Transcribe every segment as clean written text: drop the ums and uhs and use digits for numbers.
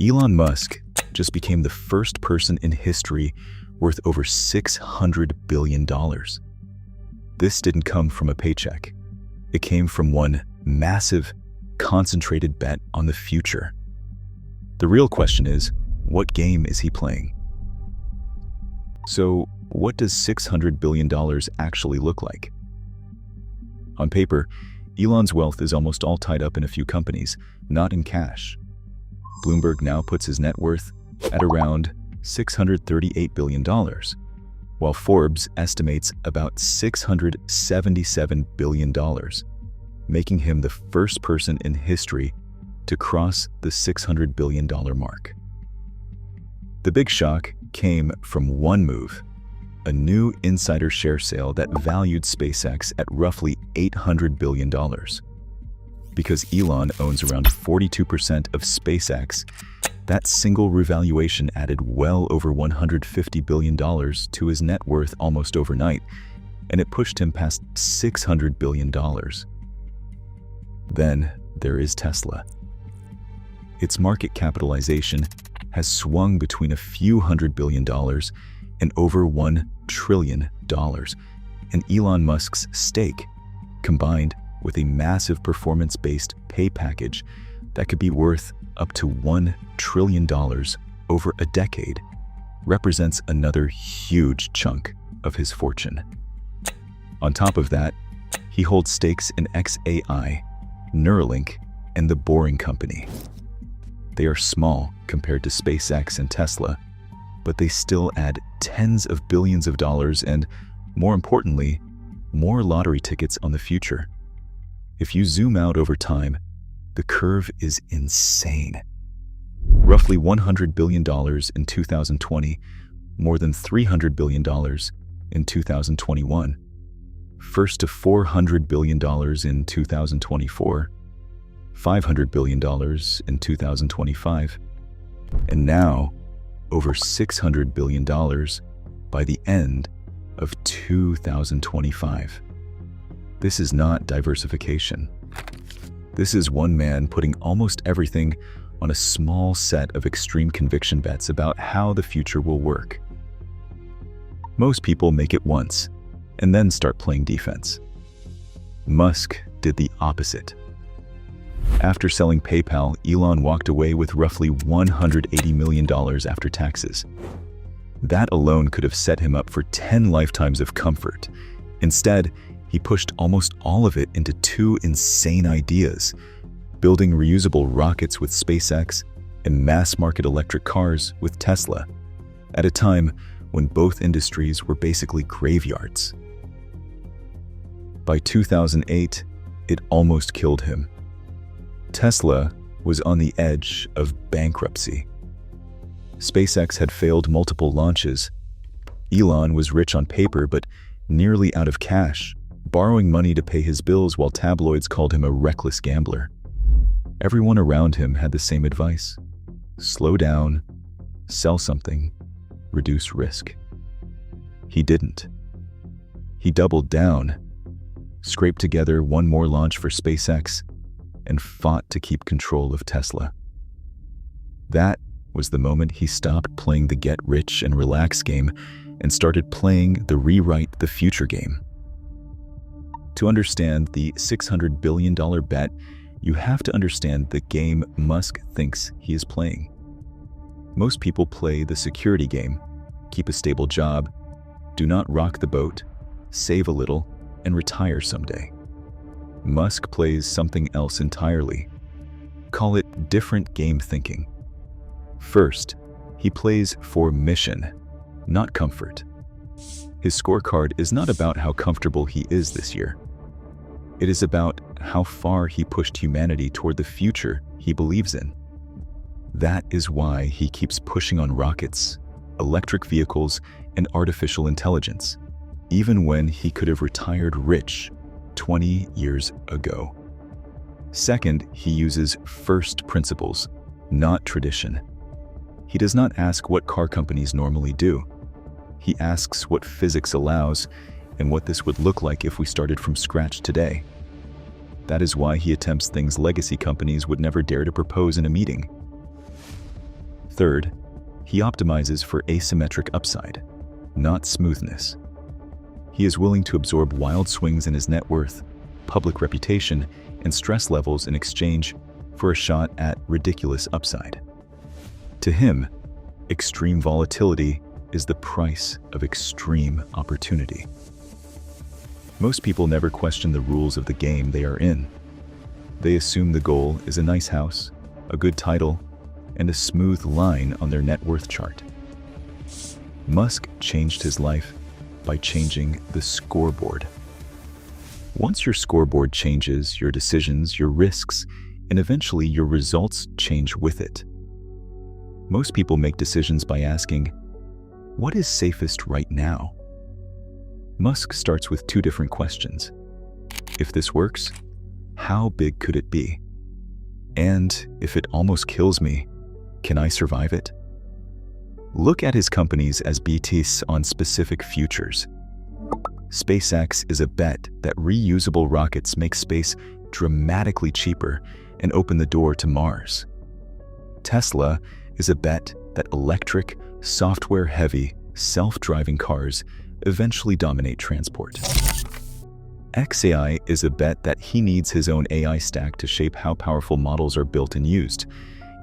Elon Musk just became the first person in history worth over $600 billion. This didn't come from a paycheck. It came from one massive, concentrated bet on the future. The real question is, what game is he playing? So, what does $600 billion actually look like? On paper, Elon's wealth is almost all tied up in a few companies, not in cash. Bloomberg now puts his net worth at around $638 billion, while Forbes estimates about $677 billion, making him the first person in history to cross the $600 billion mark. The big shock came from one move, a new insider share sale that valued SpaceX at roughly $800 billion. Because Elon owns around 42% of SpaceX, that single revaluation added well over $150 billion to his net worth almost overnight, and it pushed him past $600 billion. Then there is Tesla. Its market capitalization has swung between a few $100 billion and over $1 trillion, and Elon Musk's stake, combined with a massive performance-based pay package that could be worth up to $1 trillion over a decade, represents another huge chunk of his fortune. On top of that, he holds stakes in XAI, Neuralink, and The Boring Company. They are small compared to SpaceX and Tesla, but they still add tens of billions of dollars and, more importantly, more lottery tickets on the future. If you zoom out over time, the curve is insane. Roughly $100 billion in 2020, more than $300 billion in 2021, first to $400 billion in 2024, $500 billion in 2025, and now over $600 billion by the end of 2025. This is not diversification. This is one man putting almost everything on a small set of extreme conviction bets about how the future will work. Most people make it once and then start playing defense. Musk did the opposite. After selling PayPal, Elon walked away with roughly $180 million after taxes. That alone could have set him up for 10 lifetimes of comfort. Instead, he pushed almost all of it into two insane ideas: building reusable rockets with SpaceX and mass-market electric cars with Tesla, at a time when both industries were basically graveyards. By 2008, it almost killed him. Tesla was on the edge of bankruptcy. SpaceX had failed multiple launches. Elon was rich on paper but nearly out of cash, borrowing money to pay his bills while tabloids called him a reckless gambler. Everyone around him had the same advice: slow down, sell something, reduce risk. He didn't. He doubled down, scraped together one more launch for SpaceX, and fought to keep control of Tesla. That was the moment he stopped playing the get rich and relax game and started playing the rewrite the future game. To understand the $600 billion bet, you have to understand the game Musk thinks he is playing. Most people play the security game: keep a stable job, do not rock the boat, save a little, and retire someday. Musk plays something else entirely. Call it different game thinking. First, he plays for mission, not comfort. His scorecard is not about how comfortable he is this year. It is about how far he pushed humanity toward the future he believes in. That is why he keeps pushing on rockets, electric vehicles, and artificial intelligence, even when he could have retired rich 20 years ago. Second, he uses first principles, not tradition. He does not ask what car companies normally do. He asks what physics allows and what this would look like if we started from scratch today. That is why he attempts things legacy companies would never dare to propose in a meeting. Third, he optimizes for asymmetric upside, not smoothness. He is willing to absorb wild swings in his net worth, public reputation, and stress levels in exchange for a shot at ridiculous upside. To him, extreme volatility is the price of extreme opportunity. Most people never question the rules of the game they are in. They assume the goal is a nice house, a good title, and a smooth line on their net worth chart. Musk changed his life by changing the scoreboard. Once your scoreboard changes, your decisions, your risks, and eventually your results change with it. Most people make decisions by asking, what is safest right now? Musk starts with two different questions. If this works, how big could it be? And if it almost kills me, can I survive it? Look at his companies as bets on specific futures. SpaceX is a bet that reusable rockets make space dramatically cheaper and open the door to Mars. Tesla is a bet that electric, software-heavy, self-driving cars eventually dominate transport. xAI is a bet that he needs his own AI stack to shape how powerful models are built and used.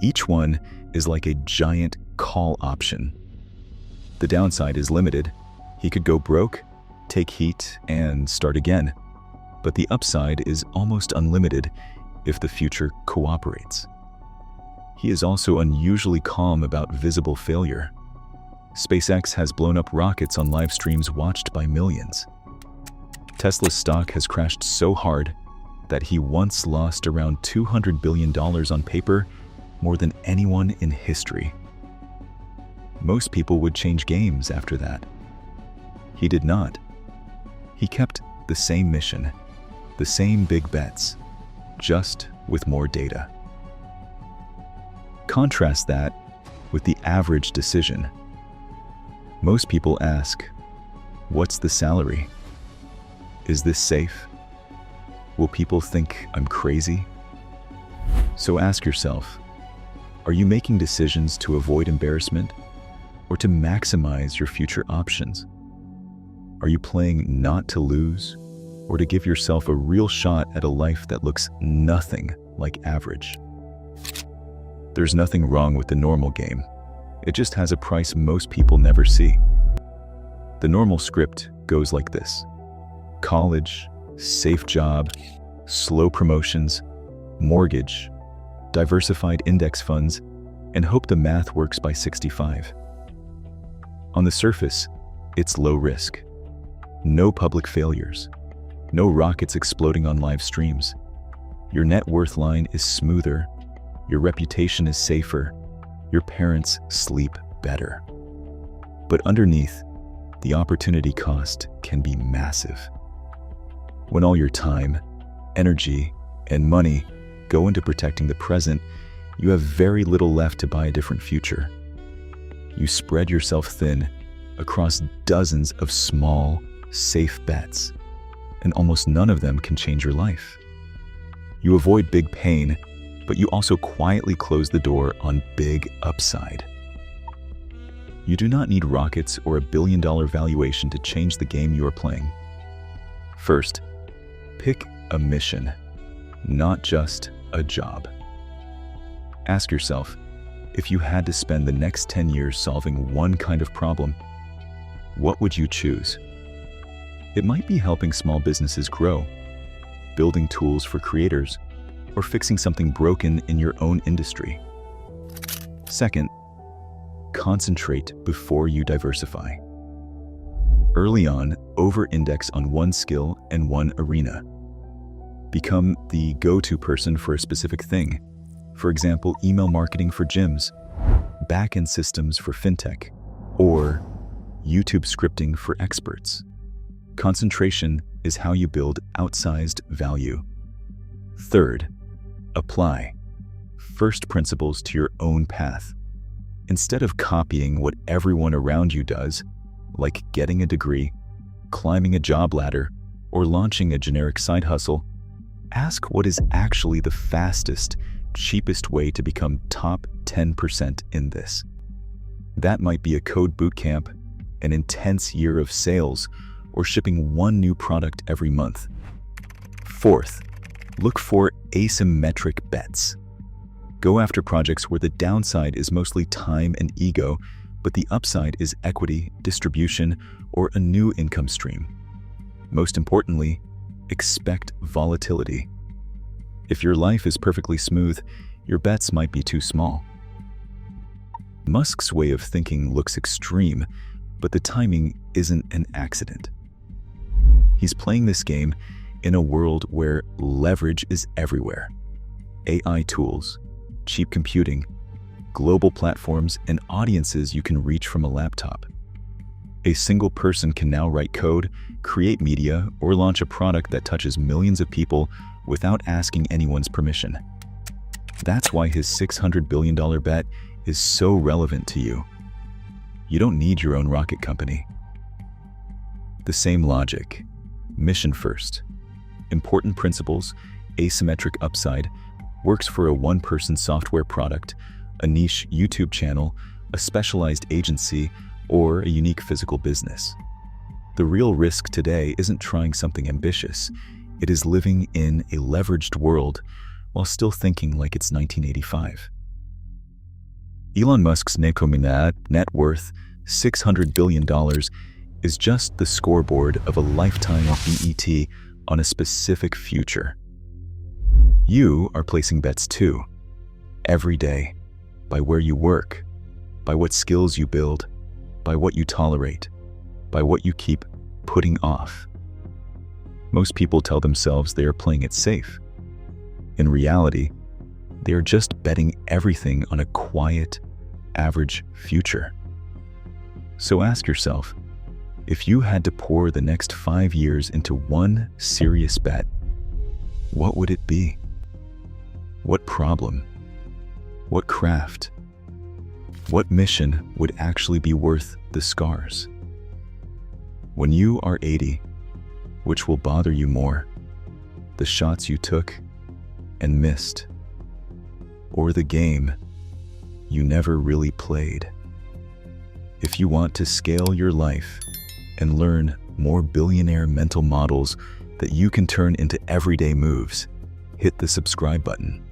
Each one is like a giant call option. The downside is limited. He could go broke, take heat, and start again. But the upside is almost unlimited if the future cooperates. He is also unusually calm about visible failure. SpaceX has blown up rockets on live streams watched by millions. Tesla's stock has crashed so hard that he once lost around $200 billion on paper, more than anyone in history. Most people would change games after that. He did not. He kept the same mission, the same big bets, just with more data. Contrast that with the average decision. Most people ask, what's the salary? Is this safe? Will people think I'm crazy? So ask yourself, are you making decisions to avoid embarrassment or to maximize your future options? Are you playing not to lose or to give yourself a real shot at a life that looks nothing like average? There's nothing wrong with the normal game. It just has a price most people never see. The normal script goes like this: college, safe job, slow promotions, mortgage, diversified index funds, and hope the math works by 65. On the surface, it's low risk. No public failures. No rockets exploding on live streams. Your net worth line is smoother. Your reputation is safer. Your parents sleep better. But underneath, the opportunity cost can be massive. When all your time, energy, and money go into protecting the present, you have very little left to buy a different future. You spread yourself thin across dozens of small, safe bets, and almost none of them can change your life. You avoid big pain, but you also quietly close the door on big upside. You do not need rockets or $1 billion valuation to change the game you are playing. First, pick a mission, not just a job. Ask yourself, if you had to spend the next 10 years solving one kind of problem, what would you choose? It might be helping small businesses grow, building tools for creators, or fixing something broken in your own industry. Second, concentrate before you diversify. Early on, over-index on one skill and one arena. Become the go-to person for a specific thing. For example, email marketing for gyms, back-end systems for fintech, or YouTube scripting for experts. Concentration is how you build outsized value. Third, apply first principles to your own path. Instead of copying what everyone around you does, like getting a degree, climbing a job ladder, or launching a generic side hustle, ask what is actually the fastest, cheapest way to become top 10% in this. That might be a code bootcamp, an intense year of sales, or shipping one new product every month. Fourth, look for asymmetric bets. Go after projects where the downside is mostly time and ego, but the upside is equity, distribution, or a new income stream. Most importantly, expect volatility. If your life is perfectly smooth, your bets might be too small. Musk's way of thinking looks extreme, but the timing isn't an accident. He's playing this game in a world where leverage is everywhere. AI tools, cheap computing, global platforms, and audiences you can reach from a laptop. A single person can now write code, create media, or launch a product that touches millions of people without asking anyone's permission. That's why his $600 billion bet is so relevant to you. You don't need your own rocket company. The same logic. Mission first. Important principles, asymmetric upside, works for a one-person software product, a niche YouTube channel, a specialized agency, or a unique physical business. The real risk today isn't trying something ambitious. It is living in a leveraged world while still thinking like it's 1985. Elon Musk's net worth, $600 billion, is just the scoreboard of a lifetime BET on a specific future. You are placing bets too, every day, by where you work, by what skills you build, by what you tolerate, by what you keep putting off. Most people tell themselves they are playing it safe. In reality, they are just betting everything on a quiet, average future. So ask yourself, if you had to pour the next 5 years into one serious bet, what would it be? What problem? What craft? What mission would actually be worth the scars? When you are 80, which will bother you more? The shots you took and missed, or the game you never really played? If you want to scale your life and learn more billionaire mental models that you can turn into everyday moves, hit the subscribe button.